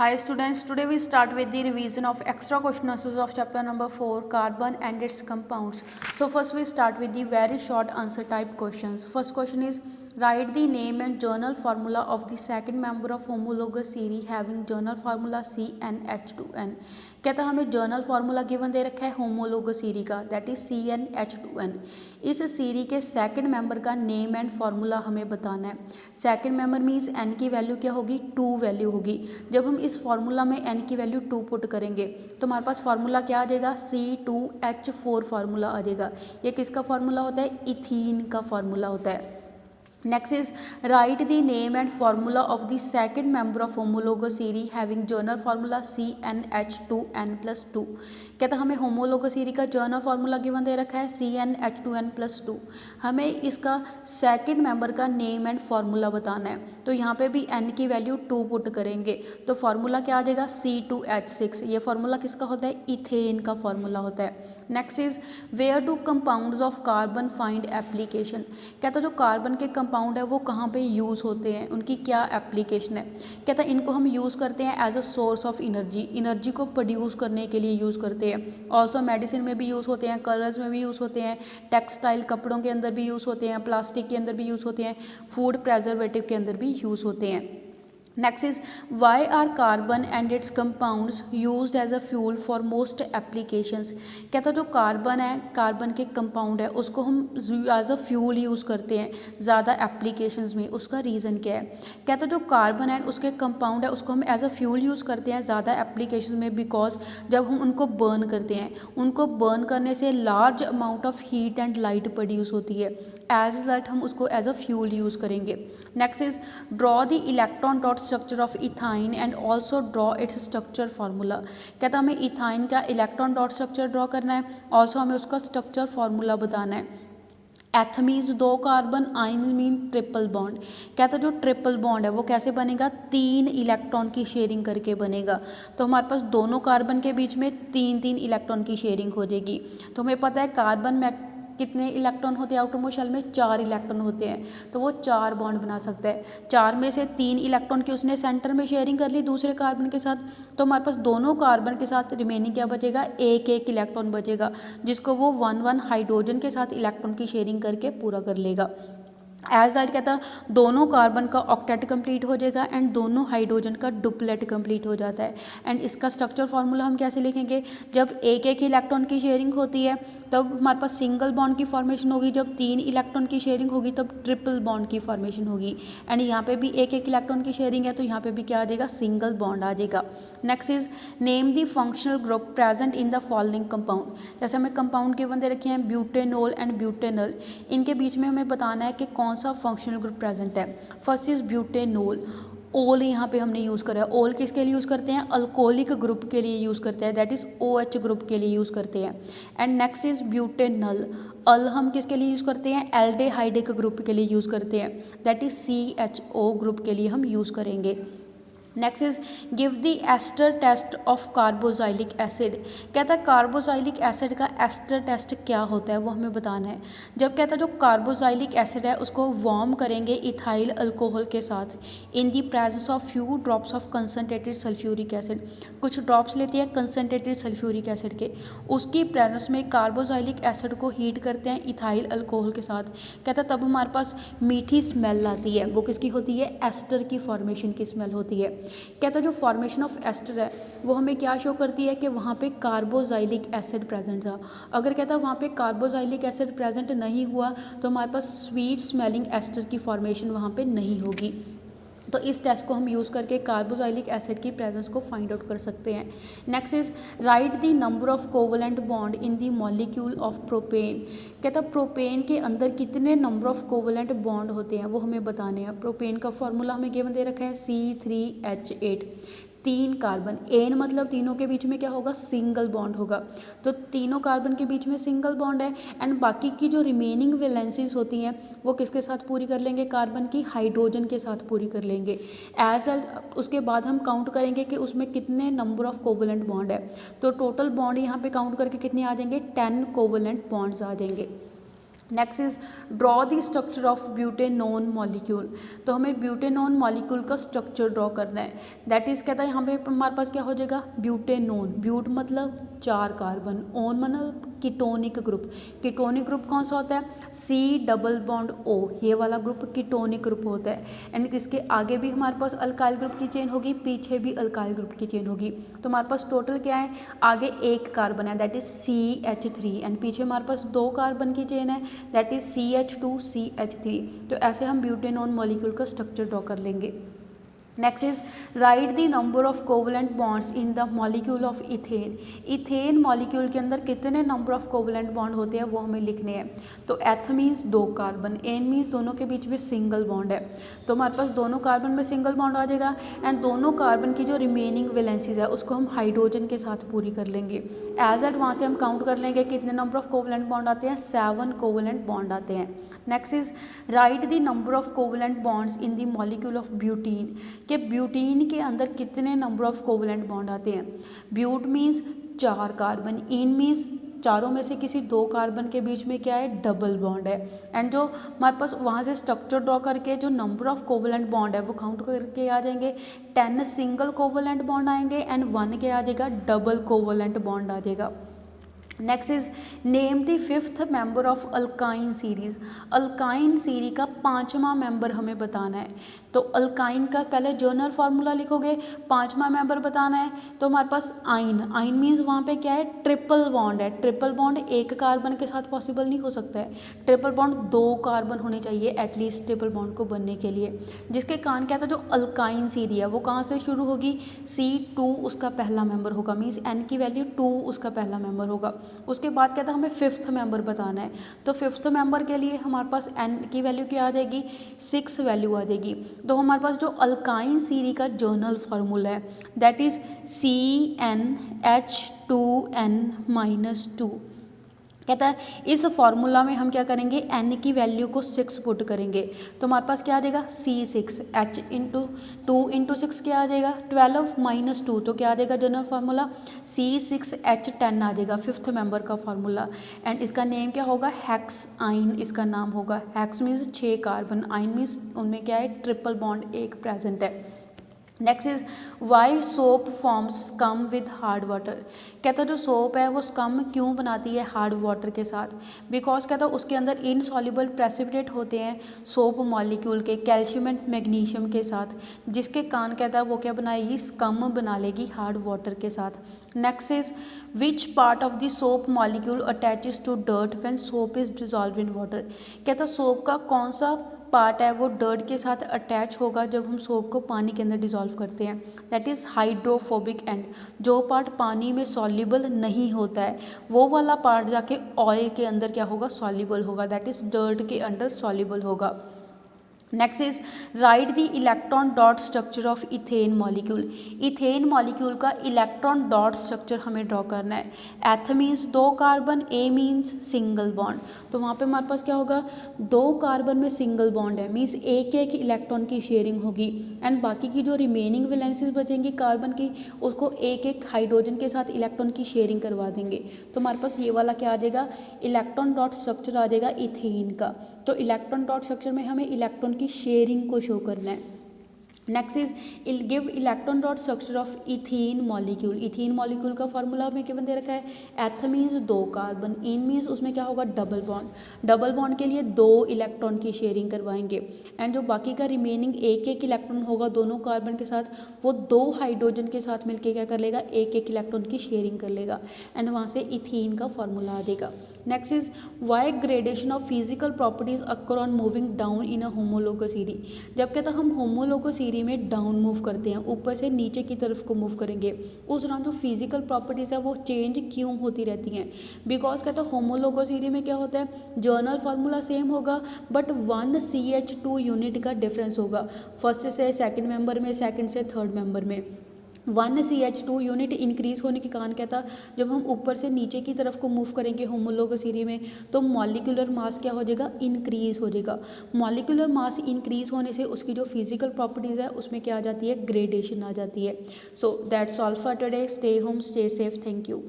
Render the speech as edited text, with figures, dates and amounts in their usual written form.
Hi students, today we start with the revision of extra question answers of chapter number 4, carbon and its compounds. So first we start with the very short answer type questions. First question is, write the name and journal formula of the second member of homologous series having journal formula CnH2n. कहता हमें journal formula given दे रखा है homologous सीरी का, that is CnH2n. इस सीरी के second member का name and formula हमें बताना है. सेकंड मेंबर मीन्स n की वैल्यू क्या होगी, 2 वैल्यू होगी. जब हम इस फार्मूला में n की वैल्यू 2 पुट करेंगे तो हमारे पास फार्मूला क्या आ जाएगा, C2H4 फार्मूला आ जाएगा. ये किसका फार्मूला होता है, इथीन का फार्मूला होता है. Next is, write the name and formula of the second member of homologous series having journal formula CnH2n+2. कहता हमें homologous series का journal formula गिवन दे रखा है CnH2n+2. हमें इसका सेकंड मेंबर का नेम एंड फार्मूला बताना है. तो यहाँ पे भी n की वैल्यू 2 पुट करेंगे तो फार्मूला क्या आ जाएगा, C2H6. ये फार्मूला किसका होता है, इथेन का फार्मूला होता है. Next is, where do compounds of carbon find application. कहता जो कार्बन के कंपाउंड है वो कहाँ पे यूज़ होते हैं, उनकी क्या एप्लीकेशन है. कहता है इनको हम यूज़ करते हैं as a source of energy को प्रोड्यूस करने के लिए यूज़ करते हैं. ऑल्सो मेडिसिन में भी यूज़ होते हैं, कलर्स में भी यूज़ होते हैं, टेक्सटाइल कपड़ों के अंदर भी यूज़ होते हैं, प्लास्टिक के अंदर भी यूज़ होते हैं, फूड प्रेजर्वेटिव के अंदर भी यूज़ होते हैं. Next is, why are carbon and its compounds used as a fuel for most applications. कहता जो कार्बन है, कार्बन के कंपाउंड है, उसको हम एज अ फ्यूल यूज़ करते हैं ज़्यादा एप्लीकेशंस में. उसका रीज़न क्या है. कहता जो कार्बन है उसके कंपाउंड है उसको हम एज अ फ्यूल यूज़ करते हैं ज़्यादा एप्लीकेशन में, बिकॉज जब हम उनको बर्न करते हैं, उनको बर्न करने से large amount of heat and light produce होती है. एज रिजल्ट हम उसको एज अ फ्यूल यूज़ करेंगे. Next is, draw the electron dot structure of ethyne and also draw its structure formula. कहता हमें इथाइन का इलेक्ट्रॉन डॉट स्ट्रक्चर ड्रॉ करना है, ऑल्सो हमें उसका स्ट्रक्चर फार्मूला बताना है. एथ मीन्स 2 कार्बन, आइन मीन ट्रिपल बॉन्ड. कहता जो ट्रिपल बॉन्ड है वो कैसे बनेगा, 3 इलेक्ट्रॉन की शेयरिंग करके बनेगा. तो हमारे पास दोनों कार्बन के बीच में 3 इलेक्ट्रॉन की शेयरिंग हो जाएगी. तो हमें पता है कार्बन में कितने इलेक्ट्रॉन होते हैं, आउटरमोस्ट शेल में 4 इलेक्ट्रॉन होते हैं. तो वो 4 बॉन्ड बना सकता है. 4 में से 3 इलेक्ट्रॉन की उसने सेंटर में शेयरिंग कर ली दूसरे कार्बन के साथ. तो हमारे पास दोनों कार्बन के साथ रिमेनिंग क्या बचेगा, एक इलेक्ट्रॉन बचेगा, जिसको वो 1 हाइड्रोजन के साथ इलेक्ट्रॉन की शेयरिंग करके पूरा कर लेगा. एज दैट कहता दोनों कार्बन का ऑक्टेट कंप्लीट हो जाएगा एंड दोनों हाइड्रोजन का डुप्लेट कंप्लीट हो जाता है. एंड इसका स्ट्रक्चर फार्मूला हम कैसे लिखेंगे, जब एक इलेक्ट्रॉन की शेयरिंग होती है तब हमारे पास सिंगल बॉन्ड की फॉर्मेशन होगी, जब 3 इलेक्ट्रॉन की शेयरिंग होगी तब ट्रिपल बॉन्ड की फॉर्मेशन होगी. एंड यहाँ पे भी एक इलेक्ट्रॉन की शेयरिंग है तो यहाँ पे भी क्या आ जाएगा, सिंगल बॉन्ड आ जाएगा. Next is, name the functional group present in the following compound. जैसे हमें कंपाउंड के बंदे रखे हैं ब्यूटेनोल एंड ब्यूटेनल, इनके बीच में हमें बताना है कि कौन सा फंक्शनल ग्रुप प्रेजेंट है. First is butanol. ओल यहाँ पे हमने यूज़ करा है. ओल किसके लिए यूज़ करते हैं, अल्कोहलिक ग्रुप के लिए यूज़ करते हैं, दैट इज OH ग्रुप के लिए यूज़ करते हैं. And next is butanal. अल हम किसके लिए यूज़ करते हैं, एल्डेहाइडिक ग्रुप के लिए यूज़ करते हैं, दैट इज CHO ग्रुप के लिए हम यूज़ करेंगे. Next is, give the ester test of carboxylic acid. कहता है कार्बोजाइलिक एसिड का एस्टर टेस्ट क्या होता है वो हमें बताना है. जब कहता है जो कार्बोजाइलिक एसिड है उसको वार्म करेंगे इथाइल अल्कोहल के साथ in the presence of few drops of concentrated sulphuric acid. कुछ ड्रॉप्स लेती है कंसनट्रेटेड सल्फ्यूरिक एसिड के, उसकी प्रेजेंस में कार्बोजाइलिक एसिड को हीट करते हैं इथाइल अल्कोहल के साथ. कहता है तब हमारे पास मीठी स्मेल आती है, वो किसकी होती है, एस्टर की फॉर्मेशन की स्मेल होती है. कहता जो फॉर्मेशन ऑफ एस्टर है वो हमें क्या शो करती है कि वहाँ पे कार्बोजाइलिक एसिड प्रेजेंट था. अगर कहता वहाँ पे कार्बोजाइलिक एसिड प्रेजेंट नहीं हुआ तो हमारे पास स्वीट स्मेलिंग एस्टर की फॉर्मेशन वहाँ पे नहीं होगी. तो इस टेस्ट को हम यूज़ करके कार्बोजाइलिक एसिड की प्रेजेंस को फाइंड आउट कर सकते हैं. Next is, write the number of covalent bond in the molecule of propane. कहता प्रोपेन के अंदर कितने नंबर ऑफ कोवलेंट बॉन्ड होते हैं वो हमें बताने हैं. प्रोपेन का फॉर्मूला हमें गिवन दे रखा है C3H8. 3 कार्बन, एन मतलब तीनों के बीच में क्या होगा, सिंगल बॉन्ड होगा. तो तीनों कार्बन के बीच में सिंगल बॉन्ड है एंड बाकी की जो रिमेनिंग वैलेंसीज होती हैं वो किसके साथ पूरी कर लेंगे, कार्बन की हाइड्रोजन के साथ पूरी कर लेंगे. एज उसके बाद हम काउंट करेंगे कि उसमें कितने नंबर ऑफ कोवलेंट बॉन्ड है. तो टोटल बॉन्ड यहाँ पे काउंट करके कितने आ जाएंगे, 10 कोवलेंट बॉन्ड्स आ जाएंगे. Next is draw the structure of butanone molecule. तो हमें ब्यूटेनोन मॉलिक्यूल का स्ट्रक्चर ड्रॉ करना है। दैट इज कहता है यहाँ पे हमारे पास क्या हो जाएगा, ब्यूटेनोन, ब्यूट मतलब 4 कार्बन, ओन मतलब कीटोनिक ग्रुप। कीटोनिक ग्रुप कौन सा होता है, सी डबल बॉन्ड ओ, ये वाला ग्रुप कीटोनिक ग्रुप होता है। एंड इसके आगे भी हमारे पास अल्काइल ग्रुप की चेन होगी, पीछे भी अल्काइल ग्रुप की चेन होगी। तो हमारे पास टोटल क्या है, आगे 1 कार्बन है दैट इज CH3 एंड पीछे हमारे पास 2 कार्बन की चेन है दैट इज CH2 CH3। तो ऐसे हम ब्यूटेनोन मॉलिक्यूल का स्ट्रक्चर ड्रॉ कर लेंगे। Next is write the number of covalent bonds in the molecule of ethane. Ethane molecule के अंदर कितने नंबर ऑफ कोवलेंट बॉन्ड होते हैं वो हमें लिखने हैं। तो एथ मीन्स 2 कार्बन, एन मीन्स दोनों के बीच में सिंगल बॉन्ड है। तो हमारे पास दोनों कार्बन में सिंगल बॉन्ड आ जाएगा एंड दोनों कार्बन की जो रिमेनिंग वैलेंसीज है उसको हम हाइड्रोजन के साथ पूरी कर लेंगे। एज एट वहाँ से हम काउंट कर लेंगे कितने नंबर ऑफ कोवलेंट बॉन्ड आते हैं, 7 कोवलेंट बॉन्ड आते हैं। Next is write the number of covalent bonds in the molecule of butene. कि ब्यूटीन के अंदर कितने नंबर ऑफ कोवलेंट बॉन्ड आते हैं। But means 4 carbon, ene means चारों में से किसी 2 कार्बन के बीच में क्या है, डबल बॉन्ड है। एंड जो हमारे पास वहाँ से स्ट्रक्चर ड्रॉ करके जो नंबर ऑफ कोवलेंट बॉन्ड है वो काउंट करके आ जाएंगे। 10 सिंगल कोवलेंट बॉन्ड आएंगे एंड 1 क्या आ जाएगा, डबल कोवलेंट बॉन्ड आ जाएगा। Next is name the 5th member of alkyne series. Alkyne series का 5वां मेंबर हमें बताना है। तो अल्काइन का पहले जर्नल फार्मूला लिखोगे, 5वां मेंबर बताना है। तो हमारे पास आइन, आइन मीन्स वहाँ पे क्या है, ट्रिपल बॉन्ड है। ट्रिपल बॉन्ड 1 कार्बन के साथ पॉसिबल नहीं हो सकता है, ट्रिपल बॉन्ड 2 कार्बन होने चाहिए एटलीस्ट ट्रिपल बॉन्ड को बनने के लिए। जिसके कारण क्या था, जो अल्काइन सीरीज है वो कहाँ से शुरू होगी, C2 उसका पहला मेंबर होगा, मीन्स N की वैल्यू 2 उसका पहला मेंबर होगा। उसके बाद क्या था, हमें 5th मेंबर बताना है। तो 5th मेंबर के लिए हमारे पास N की वैल्यू क्या आ जाएगी, 6 वैल्यू आ जाएगी। तो हमारे पास जो अल्काइन सीरीज का जर्नल फार्मूला है दैट इज CnH2n-2। कहता है इस फार्मूला में हम क्या करेंगे, N की वैल्यू को 6 पुट करेंगे। तो हमारे पास क्या आ जाएगा, C6, H इंटू 2 इंटू 6 क्या आ जाएगा, 12 माइनस 2। तो क्या आ जाएगा जनरल फार्मूला, C6H10 आ जाएगा 5th मेंबर का फार्मूला। एंड इसका नेम क्या होगा, हेक्स आइन इसका नाम होगा। Hex means 6 carbon, yne means उनमें क्या है, ट्रिपल बॉन्ड 1 प्रेजेंट है। Next is why soap forms scum with hard water. कहता है जो सोप है वो स्कम क्यों बनाती है हार्ड वाटर के साथ, बिकॉज कहता है उसके अंदर इनसॉल्युबल प्रेसिपिटेट होते हैं सोप मॉलिक्यूल के, कैल्शियम एंड मैग्नीशियम के साथ, जिसके कारण कहता है वो क्या बनाएगी, स्कम बना लेगी हार्ड वाटर के साथ। Next is which part of the soap molecule attaches to dirt when soap is dissolve in water. कहता है सोप का कौन सा पार्ट है वो डर्ट के साथ अटैच होगा जब हम सोप को पानी के अंदर डिसॉल्व करते हैं, दैट इज़ हाइड्रोफोबिक एंड। जो पार्ट पानी में सॉल्युबल नहीं होता है वो वाला पार्ट जाके ऑयल के अंदर क्या होगा, सॉल्युबल होगा, दैट इज़ डर्ट के अंदर सॉल्युबल होगा। Next is write the electron dot structure of ethane molecule. Ethane molecule का इलेक्ट्रॉन डॉट स्ट्रक्चर हमें ड्रॉ करना है। एथ मीन्स 2 कार्बन, ए मीन्स सिंगल बॉन्ड। तो वहाँ पे हमारे पास क्या होगा, 2 कार्बन में सिंगल बॉन्ड है, मीन्स एक एक इलेक्ट्रॉन की शेयरिंग होगी एंड बाकी की जो रिमेनिंग वैलेंसीज बचेंगी कार्बन की उसको एक एक हाइड्रोजन के साथ इलेक्ट्रॉन की शेयरिंग करवा देंगे। तो हमारे पास ये वाला क्या आ जाएगा, इलेक्ट्रॉन डॉट स्ट्रक्चर आ जाएगा इथेन का। तो इलेक्ट्रॉन डॉट स्ट्रक्चर में हमें इलेक्ट्रॉन की शेयरिंग को शो करना है। Next is give electron dot structure of ethene molecule. Ethene molecule का फार्मूला हमें केवल दे रखा है, एथ मीन्स 2 कार्बन, इन मीन्स उसमें क्या होगा, डबल बॉन्ड। डबल बॉन्ड के लिए 2 इलेक्ट्रॉन की शेयरिंग करवाएंगे एंड जो बाकी का रिमेनिंग एक एक इलेक्ट्रॉन होगा दोनों कार्बन के साथ, वो 2 हाइड्रोजन के साथ मिलकर क्या कर लेगा, एक एक इलेक्ट्रॉन की शेयरिंग कर लेगा एंड वहाँ से इथीन का फार्मूला आ जाएगा। Next is why gradation of physical properties occur on moving down in a homologous series. जब कहता हम होमोलोगस सीरीज में डाउन मूव करते हैं, ऊपर से नीचे की तरफ को मूव करेंगे, उस दौरान जो फिजिकल प्रॉपर्टीज़ है वो चेंज क्यों होती रहती हैं, बिकॉज कहता है होमोलोगस सीरीज में क्या होता है, जर्नल फार्मूला सेम होगा बट 1 CH2 यूनिट का डिफरेंस होगा, फर्स्ट से सेकंड मेंबर में, सेकंड से थर्ड मेंबर में। 1 CH2 यूनिट इंक्रीज होने के कारण क्या था, जब हम ऊपर से नीचे की तरफ को मूव करेंगे होमोलोगस सीरीज में तो मॉलिक्यूलर मास क्या हो जाएगा, इंक्रीज हो जाएगा। मॉलिक्यूलर मास इंक्रीज होने से उसकी जो फिजिकल प्रॉपर्टीज़ है उसमें क्या आ जाती है, ग्रेडेशन आ जाती है। So that's all for today, stay home, stay safe, thank you.